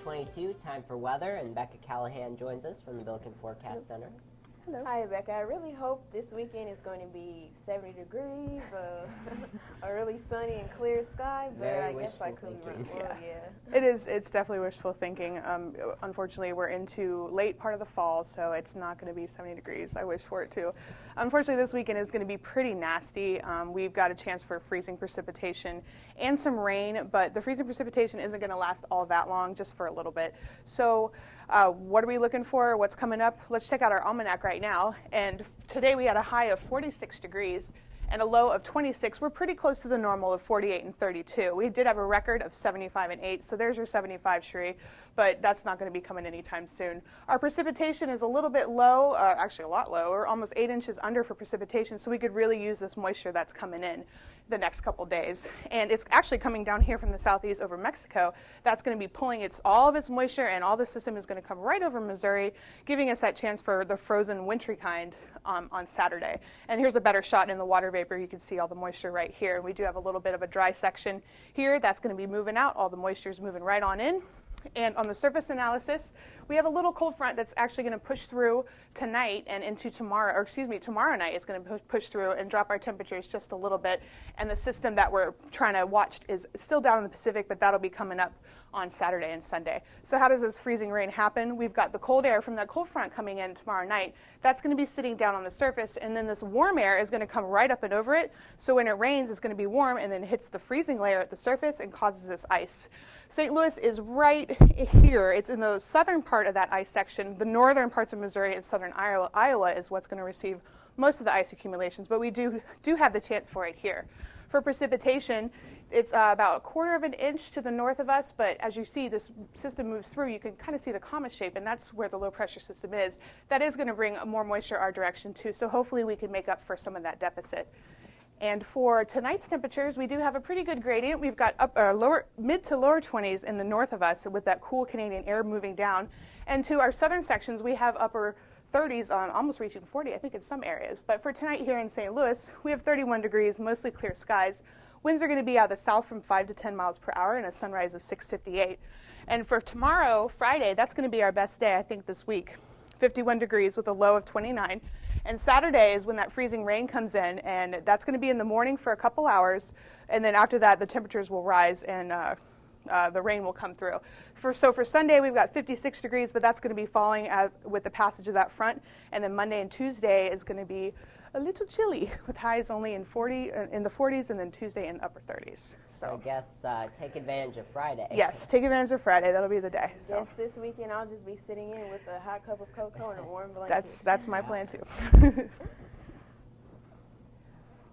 22, time for weather, and Becca Callahan joins us from the Billiken Forecast Center. Hello. Hi, Becca. I really hope this weekend is going to be 70 degrees, a really sunny and clear sky, but I guess I could be wrong. Yeah. It's definitely wishful thinking. Unfortunately, we're into late part of the fall, so it's not going to be 70 degrees. I wish for it too. Unfortunately, this weekend is going to be pretty nasty. We've got a chance for freezing precipitation and some rain, but the freezing precipitation isn't going to last all that long, just for a little bit. So what are we looking for? What's coming up? Let's check out our almanac right now. And today we had a high of 46 degrees and a low of 26. We're pretty close to the normal of 48 and 32. We did have a record of 75 and 8, so there's your 75, Sharee, but that's not going to be coming anytime soon. Our precipitation is a little bit low, actually a lot lower, almost 8 inches under for precipitation, so we could really use this moisture that's coming in the next couple days. And it's actually coming down here from the southeast over Mexico. That's going to be pulling all of its moisture, and all the system is going to come right over Missouri, giving us that chance for the frozen wintry kind on Saturday. And here's a better shot in the water vapor. You can see all the moisture right here. We do have a little bit of a dry section here. That's going to be moving out. All the moisture is moving right on in. And on the surface analysis, we have a little cold front that's actually going to push through tonight and into tomorrow, or excuse me, tomorrow night is going to push through and drop our temperatures just a little bit. And the system that we're trying to watch is still down in the Pacific, but that'll be coming up on Saturday and Sunday. So how does this freezing rain happen? We've got the cold air from that cold front coming in tomorrow night. That's going to be sitting down on the surface, and then this warm air is going to come right up and over it. So when it rains, it's going to be warm and then hits the freezing layer at the surface and causes this ice. St. Louis is right here. It's in the southern part of that ice section. The northern parts of Missouri and southern Iowa is what's going to receive most of the ice accumulations, but we do have the chance for it here. For precipitation, it's about 1/4 of an inch to the north of us, but as you see, this system moves through. You can kind of see the comet shape, and that's where the low pressure system is. That is going to bring more moisture our direction too, so hopefully we can make up for some of that deficit. And for tonight's temperatures, we do have a pretty good gradient. We've got mid to lower 20s in the north of us with that cool Canadian air moving down. And to our southern sections, we have upper 30s, almost reaching 40, I think, in some areas. But for tonight here in St. Louis, we have 31 degrees, mostly clear skies. Winds are going to be out of the south from 5 to 10 miles per hour and a sunrise of 6:58. And for tomorrow, Friday, that's going to be our best day, I think, this week. 51 degrees with a low of 29. And Saturday is when that freezing rain comes in, and that's going to be in the morning for a couple hours, and then after that the temperatures will rise and the rain will come through. So for Sunday we've got 56 degrees, but that's going to be falling with the passage of that front, and then Monday and Tuesday is going to be a little chilly with highs only in the 40s, and then Tuesday in upper 30s. So I guess take advantage of Friday. Yes, take advantage of Friday. That'll be the day. So. Yes, this weekend I'll just be sitting in with a hot cup of cocoa and a warm blanket. That's my plan too.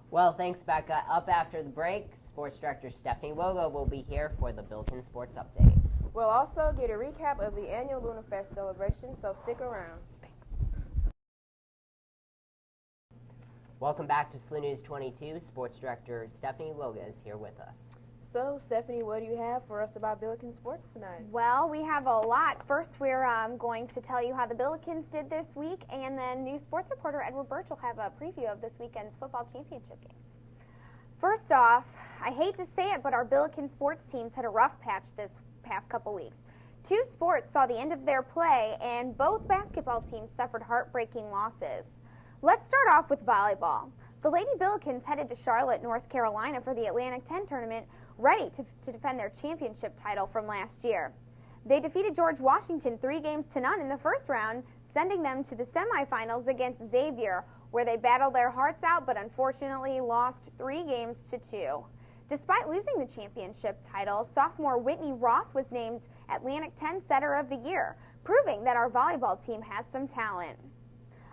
Well, thanks, Becca. Up after the break, Sports Director Stephanie Wilga will be here for the Billiken Sports Update. We'll also get a recap of the annual Lunarfest celebration, so stick around. Welcome back to SLU News 22. Sports Director Stephanie Wilga is here with us. So, Stephanie, what do you have for us about Billiken Sports tonight? Well, we have a lot. First, we're going to tell you how the Billikens did this week, and then new sports reporter Edward Burch will have a preview of this weekend's football championship game. First off, I hate to say it, but our Billiken sports teams had a rough patch this past couple weeks. Two sports saw the end of their play, and both basketball teams suffered heartbreaking losses. Let's start off with volleyball. The Lady Billikens headed to Charlotte, North Carolina for the Atlantic 10 tournament, ready to defend their championship title from last year. They defeated George Washington 3-0 in the first round, sending them to the semifinals against Xavier, where they battled their hearts out but unfortunately lost 3-2. Despite losing the championship title, sophomore Whitney Roth was named Atlantic 10 Setter of the Year, proving that our volleyball team has some talent.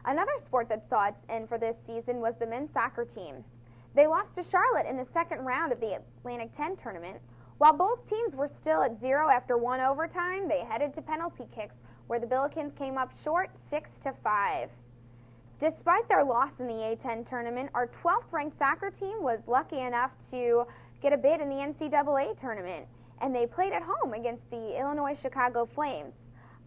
Another sport that saw it end for this season was the men's soccer team. They lost to Charlotte in the second round of the Atlantic 10 tournament. While both teams were still at 0 after one overtime, they headed to penalty kicks, where the Billikens came up short 6-5. Despite their loss in the A10 tournament, our 12th ranked soccer team was lucky enough to get a bid in the NCAA tournament, and they played at home against the Illinois Chicago Flames.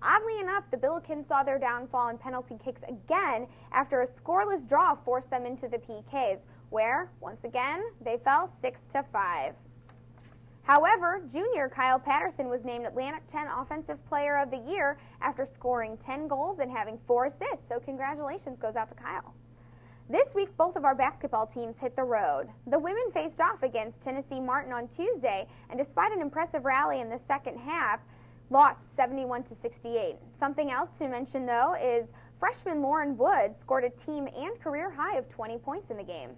Oddly enough, the Billikens saw their downfall in penalty kicks again after a scoreless draw forced them into the PKs, where, once again, they fell 6-5. However, junior Kyle Patterson was named Atlantic 10 Offensive Player of the Year after scoring 10 goals and having 4 assists, so congratulations goes out to Kyle. This week, both of our basketball teams hit the road. The women faced off against Tennessee Martin on Tuesday, and despite an impressive rally in the second half, lost 71-68. Something else to mention, though, is freshman Lauren Wood scored a team and career high of 20 points in the game.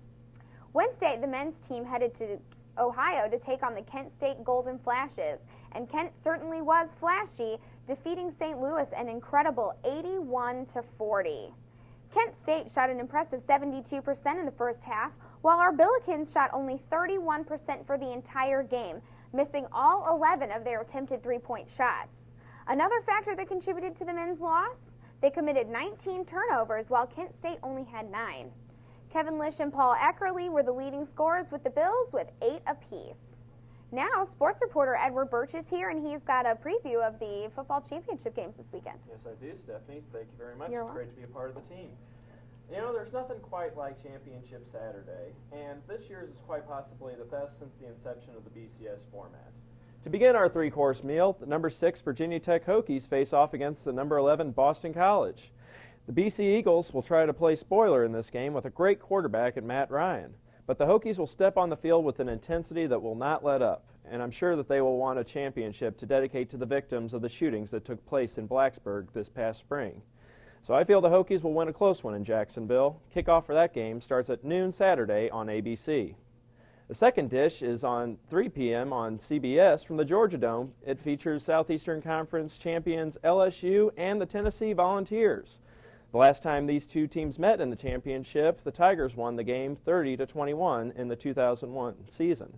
Wednesday, the men's team headed to Ohio to take on the Kent State Golden Flashes, and Kent certainly was flashy, defeating St. Louis an incredible 81-40. Kent State shot an impressive 72% in the first half, while our Billikens shot only 31% for the entire game, missing all 11 of their attempted three-point shots. Another factor that contributed to the men's loss, they committed 19 turnovers, while Kent State only had 9. Kevin Lish and Paul Eckerly were the leading scorers with the Bills with 8 apiece. Now, sports reporter Edward Burch is here, and he's got a preview of the football championship games this weekend. Yes, I do, Stephanie. Thank you very much. You're It's welcome. great to be a part of the team. You know, there's nothing quite like Championship Saturday, and this year's is quite possibly the best since the inception of the BCS format. To begin our three-course meal, the number 6 Virginia Tech Hokies face off against the number 11 Boston College. The BC Eagles will try to play spoiler in this game with a great quarterback in Matt Ryan, but the Hokies will step on the field with an intensity that will not let up, and I'm sure that they will want a championship to dedicate to the victims of the shootings that took place in Blacksburg this past spring. So I feel the Hokies will win a close one in Jacksonville. Kickoff for that game starts at noon Saturday on ABC. The second dish is on 3 p.m. on CBS from the Georgia Dome. It features Southeastern Conference champions LSU and the Tennessee Volunteers. The last time these two teams met in the championship, the Tigers won the game 30-21 in the 2001 season.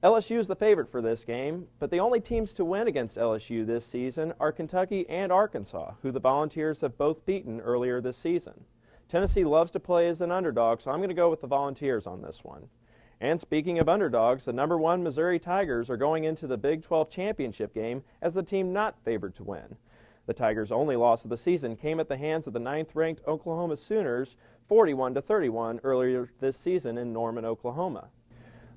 LSU is the favorite for this game, but the only teams to win against LSU this season are Kentucky and Arkansas, who the Volunteers have both beaten earlier this season. Tennessee loves to play as an underdog, so I'm going to go with the Volunteers on this one. And speaking of underdogs, the number 1 Missouri Tigers are going into the Big 12 championship game as the team not favored to win. The Tigers' only loss of the season came at the hands of the 9th-ranked Oklahoma Sooners 41-31 earlier this season in Norman, Oklahoma.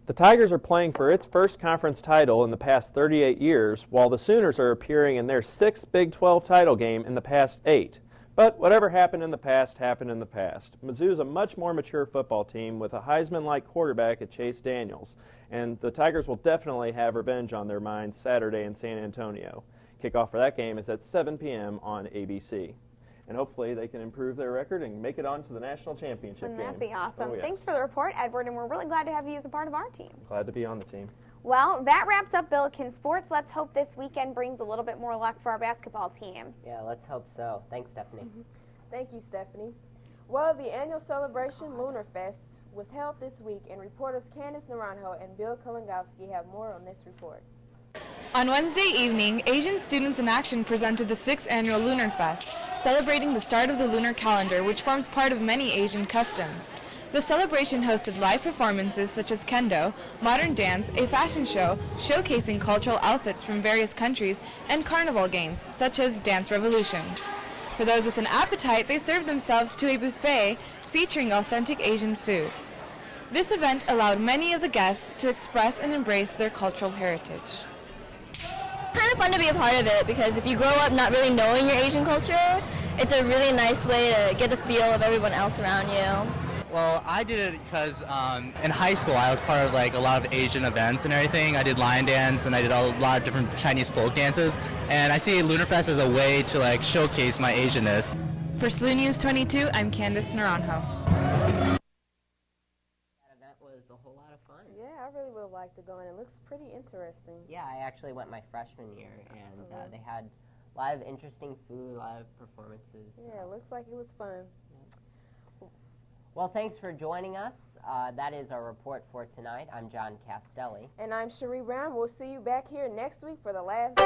The Tigers are playing for its first conference title in the past 38 years, while the Sooners are appearing in their 6th Big 12 title game in the past 8. But whatever happened in the past happened in the past. Mizzou's a much more mature football team with a Heisman-like quarterback at Chase Daniels, and the Tigers will definitely have revenge on their minds Saturday in San Antonio. Kickoff for that game is at 7 p.m. on ABC. And hopefully they can improve their record and make it on to the national championship game. Wouldn't that be awesome? Oh, yes. Thanks for the report, Edward, and we're really glad to have you as a part of our team. Glad to be on the team. Well, that wraps up Billiken Sports. Let's hope this weekend brings a little bit more luck for our basketball team. Yeah, let's hope so. Thanks, Stephanie. Thank you, Stephanie. Well, the annual celebration, Lunarfest, was held this week, and reporters Candice Naranjo and Bill Kulungowski have more on this report. On Wednesday evening, Asian Students in Action presented the 6th annual Lunarfest, celebrating the start of the lunar calendar, which forms part of many Asian customs. The celebration hosted live performances such as kendo, modern dance, a fashion show showcasing cultural outfits from various countries, and carnival games such as Dance Revolution. For those with an appetite, they served themselves to a buffet featuring authentic Asian food. This event allowed many of the guests to express and embrace their cultural heritage. Kind of fun to be a part of it because if you grow up not really knowing your Asian culture, it's a really nice way to get a feel of everyone else around you. Well, I did it because in high school I was part of like a lot of Asian events and everything. I did lion dance and I did a lot of different Chinese folk dances, and I see Lunarfest as a way to like showcase my Asianness. For SLU News 22, I'm Candice Naranjo. That was a whole lot of fun. Yeah, I really would like to go, and it looks pretty interesting. Yeah, I actually went my freshman year, and they had a lot of interesting food, a lot of performances. Yeah, it looks like it was fun. Well, thanks for joining us. That is our report for tonight. I'm John Castelli. And I'm Sharee Brown. We'll see you back here next week for the last